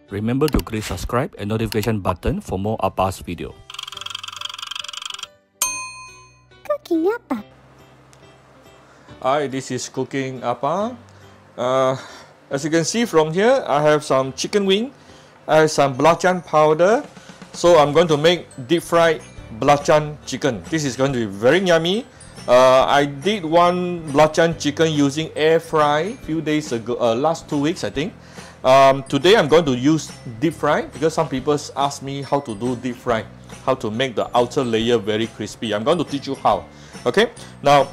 Remember to click subscribe and notification button for more Appa's video. Cooking Appa. Hi, this is Cooking Appa. As you can see from here, I have some chicken wing, I have some belacan powder. So I'm going to make deep fried belacan chicken. This is going to be very yummy. I did one belacan chicken using air fry few days ago, last 2 weeks I think. Today I'm going to use deep fry because some people ask me how to do deep fry, how to make the outer layer very crispy. I'm going to teach you how. Okay, now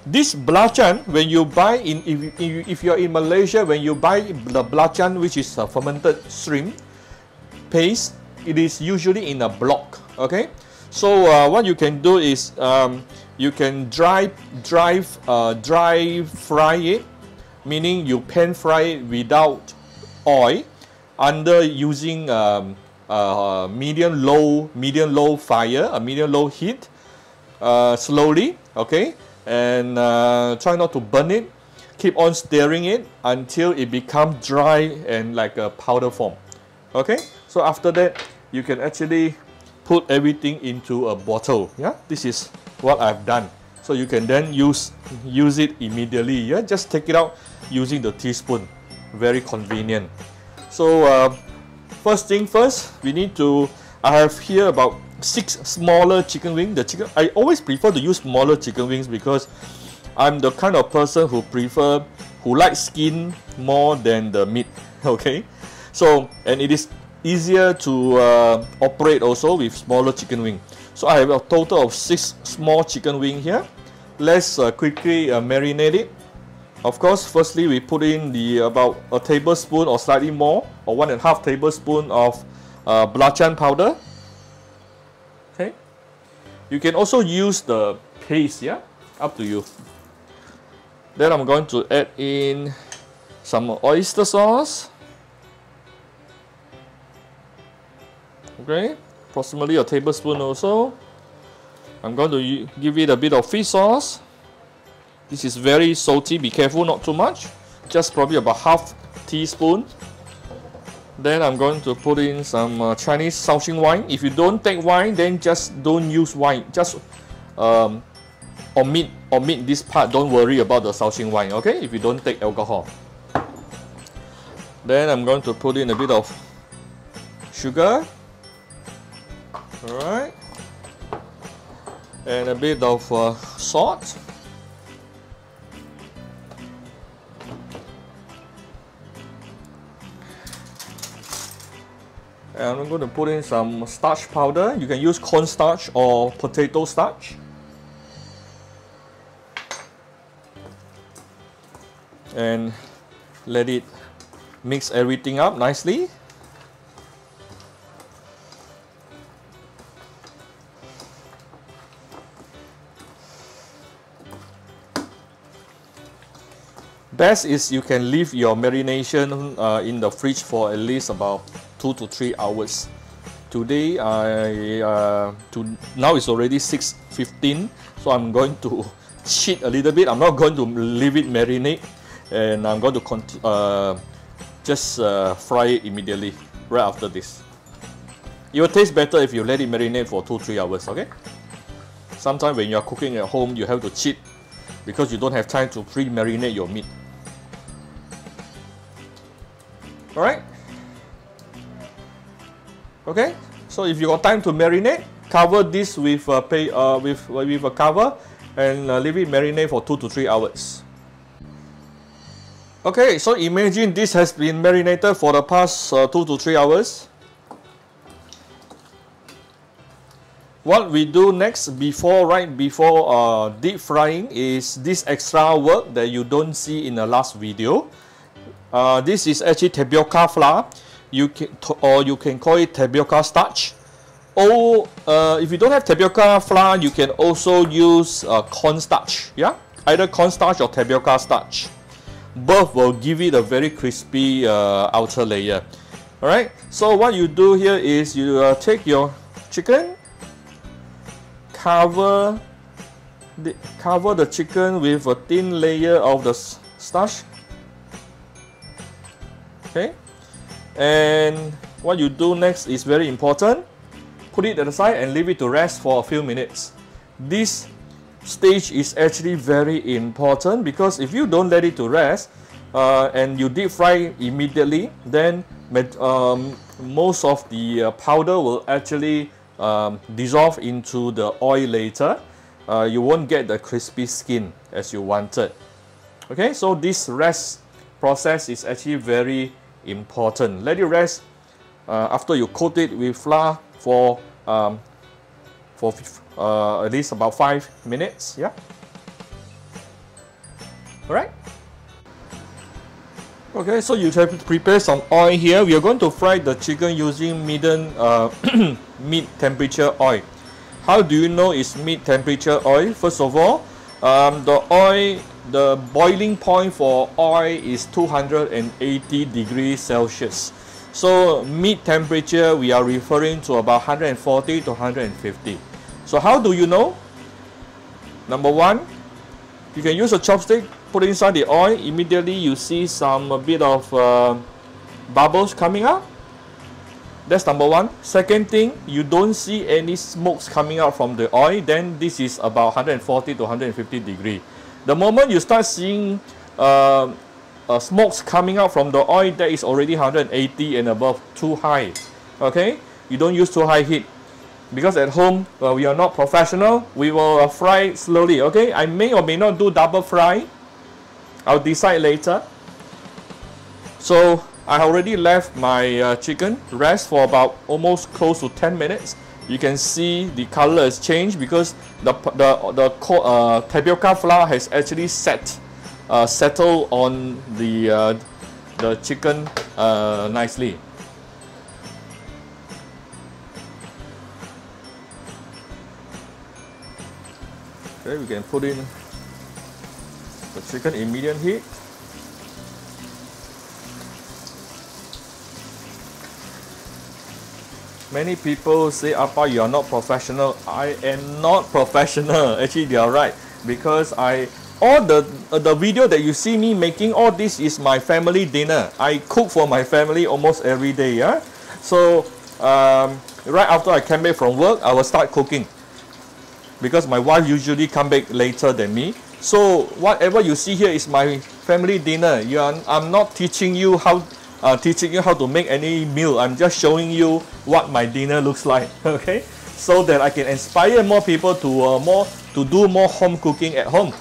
this belacan, when you buy in, if you're in Malaysia, when you buy the belacan, which is a fermented shrimp paste, it is usually in a block. Okay, so what you can do is you can dry fry it, meaning you pan fry it without oil under using medium low fire, a medium low heat, slowly. Okay, and try not to burn it. Keep on stirring it until it becomes dry and like a powder form. Okay, so after that you can actually put everything into a bottle. Yeah, this is what I've done. So you can then use it immediately. Yeah, just take it out using the teaspoon. Very convenient. So first thing first, we need to, I have here about 6 smaller chicken wings. I always prefer to use smaller chicken wings because I'm the kind of person who likes skin more than the meat. Okay, so and it is easier to operate also with smaller chicken wing. So I have a total of 6 small chicken wing here. Let's quickly marinate it. Of course, firstly we put in about a tablespoon or slightly more, or 1.5 tablespoon of belacan powder. Okay, you can also use the paste, yeah, up to you. Then I'm going to add in some oyster sauce. Okay, approximately a tablespoon also. I'm going to give it a bit of fish sauce. This is very salty, be careful, not too much. Just probably about half teaspoon. Then I'm going to put in some Chinese Shaoxing wine. If you don't take wine, then just don't use wine. Just omit this part. Don't worry about the Shaoxing wine, okay? If you don't take alcohol. Then I'm going to put in a bit of sugar. Alright. And a bit of salt. And I'm going to put in some starch powder. You can use cornstarch or potato starch. And let it mix everything up nicely. Best is you can leave your marination in the fridge for at least about 2 to 3 hours. Today, now it's already 6:15, so I'm going to cheat a little bit. I'm not going to leave it marinate, and I'm going to just fry it immediately right after this. It will taste better if you let it marinate for 2-3 hours. Okay. Sometimes when you're cooking at home, you have to cheat because you don't have time to pre-marinate your meat. Alright. Okay, so if you got time to marinate, cover this with a cover and leave it marinate for 2 to 3 hours. Okay, so imagine this has been marinated for the past 2 to 3 hours. What we do next, right before deep frying, is this extra work that you don't see in the last video. This is actually tapioca flour. You can call it tapioca starch. Or if you don't have tapioca flour, you can also use cornstarch. Yeah, either cornstarch or tapioca starch. Both will give it a very crispy outer layer. All right. So what you do here is you take your chicken, cover the chicken with a thin layer of the starch. Okay, And what you do next is very important. Put it at the side and leave it to rest for a few minutes. This stage is actually very important because if you don't let it to rest and you deep fry immediately, then most of the powder will actually dissolve into the oil later. You won't get the crispy skin as you wanted. Okay, so this rest process is actually very important. Let it rest after you coat it with flour for at least about 5 minutes. Yeah. All right. Okay, so you have to prepare some oil here. We are going to fry the chicken using medium mid temperature oil. How do you know it's mid temperature oil? First of all, the boiling point for oil is 280 degrees Celsius. So mid temperature, we are referring to about 140 to 150. So how do you know? Number one, you can use a chopstick, put it inside the oil. Immediately you see a bit of bubbles coming up. That's number one. Second thing, you don't see any smokes coming out from the oil, then this is about 140 to 150 degrees. The moment you start seeing smokes coming out from the oil, that is already 180 and above, too high. Okay, you don't use too high heat because at home we are not professional. We will fry slowly. Okay, I may or may not do double fry. I'll decide later. So I already left my chicken rest for about almost close to 10 minutes. You can see the color has changed because the tapioca flour has actually settled on the chicken nicely. Okay, we can put in the chicken in medium heat. Many people say, Appa, you are not professional. I am not professional. Actually, they are right. Because all the video that you see me making, all this is my family dinner. I cook for my family almost every day. Yeah. So right after I come back from work, I will start cooking. Because my wife usually come back later than me. So whatever you see here is my family dinner. I'm not teaching you how to make any meal. I'm just showing you what my dinner looks like. Okay, so that I can inspire more people to do more home cooking at home.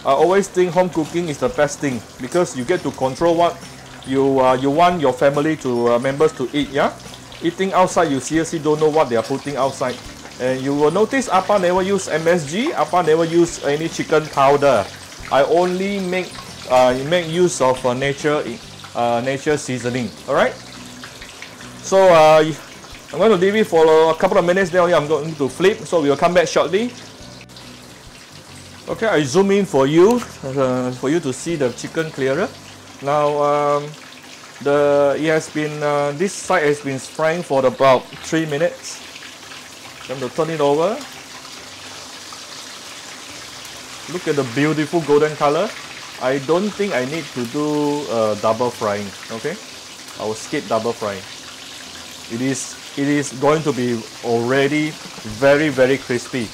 I always think home cooking is the best thing because you get to control what you want your family members to eat. Yeah, eating outside, you seriously don't know what they are putting outside. And you will notice Appa never use MSG. Appa never use any chicken powder. I only make use of nature seasoning. All right. So I'm going to leave it for a couple of minutes. Then I'm going to flip. So we will come back shortly. Okay, I zoom in for you to see the chicken clearer. Now this side has been frying for about 3 minutes. I'm going to turn it over. Look at the beautiful golden color. I don't think I need to do double frying. Okay, I will skip double frying. It is going to be already very, very crispy.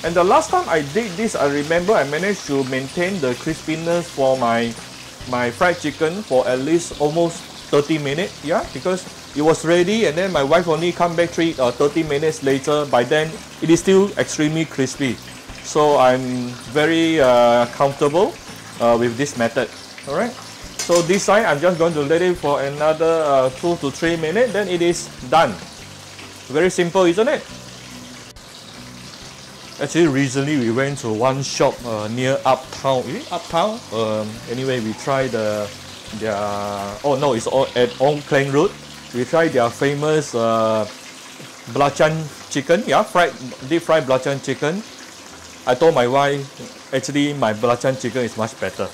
And the last time I did this, I remember I managed to maintain the crispiness for my fried chicken for at least almost 30 minutes. Yeah, because it was ready and then my wife only come back 30 minutes later. By then it is still extremely crispy. So I'm very comfortable with this method. Alright, so this side I'm just going to let it for another 2 to 3 minutes, then it is done. Very simple, isn't it? Actually, recently we went to one shop near Uptown. Is it Uptown? Anyway, we tried it's all at Ong Klang Road. We tried their famous Belacan chicken. Yeah, deep fried Belacan chicken. I told my wife, actually my Belacan chicken is much better.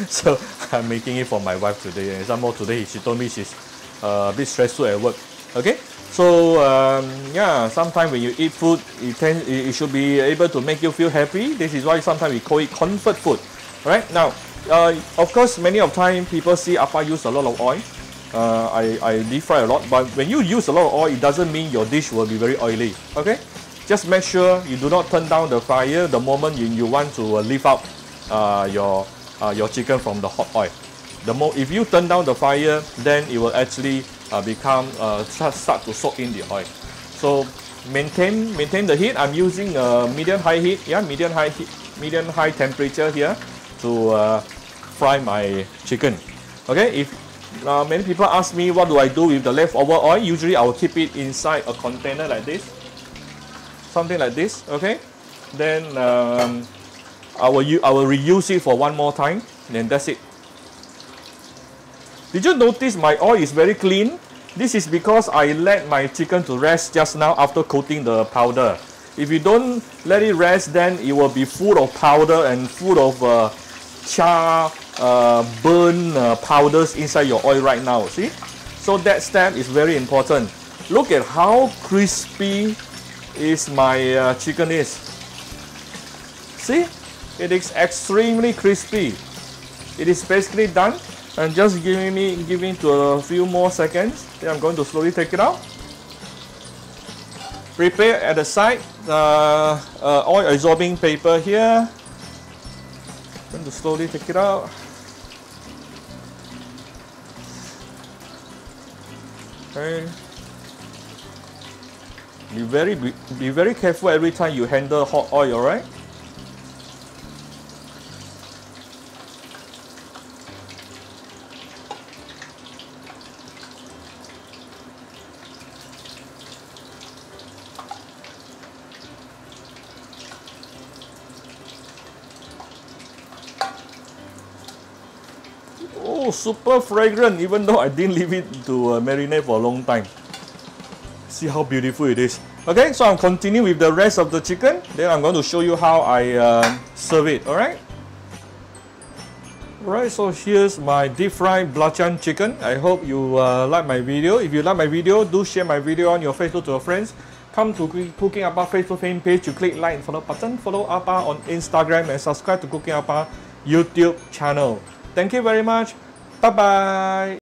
So I'm making it for my wife today. And some more today, she told me she's a bit stressful at work. Okay, so yeah, sometimes when you eat food, it should be able to make you feel happy. This is why sometimes we call it comfort food. Alright, now Of course, many of time people see Appa use a lot of oil. I deep fry a lot, but when you use a lot of oil, it doesn't mean your dish will be very oily. Okay, just make sure you do not turn down the fire the moment you want to lift out your chicken from the hot oil. If you turn down the fire, then it will actually start to soak in the oil. So maintain the heat. I'm using medium high heat, medium high temperature here to fry my chicken. Okay, if many people ask me what do I do with the leftover oil, usually I will keep it inside a container like this, something like this. Okay, then I will reuse it for one more time, then that's it. Did you notice my oil is very clean? This is because I let my chicken to rest just now after coating the powder. If you don't let it rest, then it will be full of powder and full of char, burn powders inside your oil right now. See? So that step is very important. Look at how crispy is my chicken is. See? It is extremely crispy. It is basically done. And just giving to a few more seconds. Then I'm going to slowly take it out. Prepare at the side oil absorbing paper here. I'm going to slowly take it out. Okay. Be very careful every time you handle hot oil, alright? Oh, super fragrant, even though I didn't leave it to marinate for a long time. See how beautiful it is. Okay, so I'm continuing with the rest of the chicken. Then I'm going to show you how I serve it, alright? Alright, so here's my deep fried belacan chicken. I hope you like my video. If you like my video, do share my video on your Facebook to your friends. Come to Cooking Appa Facebook fan page to click like and follow button. Follow Appa on Instagram and subscribe to Cooking Appa YouTube channel. Thank you very much. Bye bye.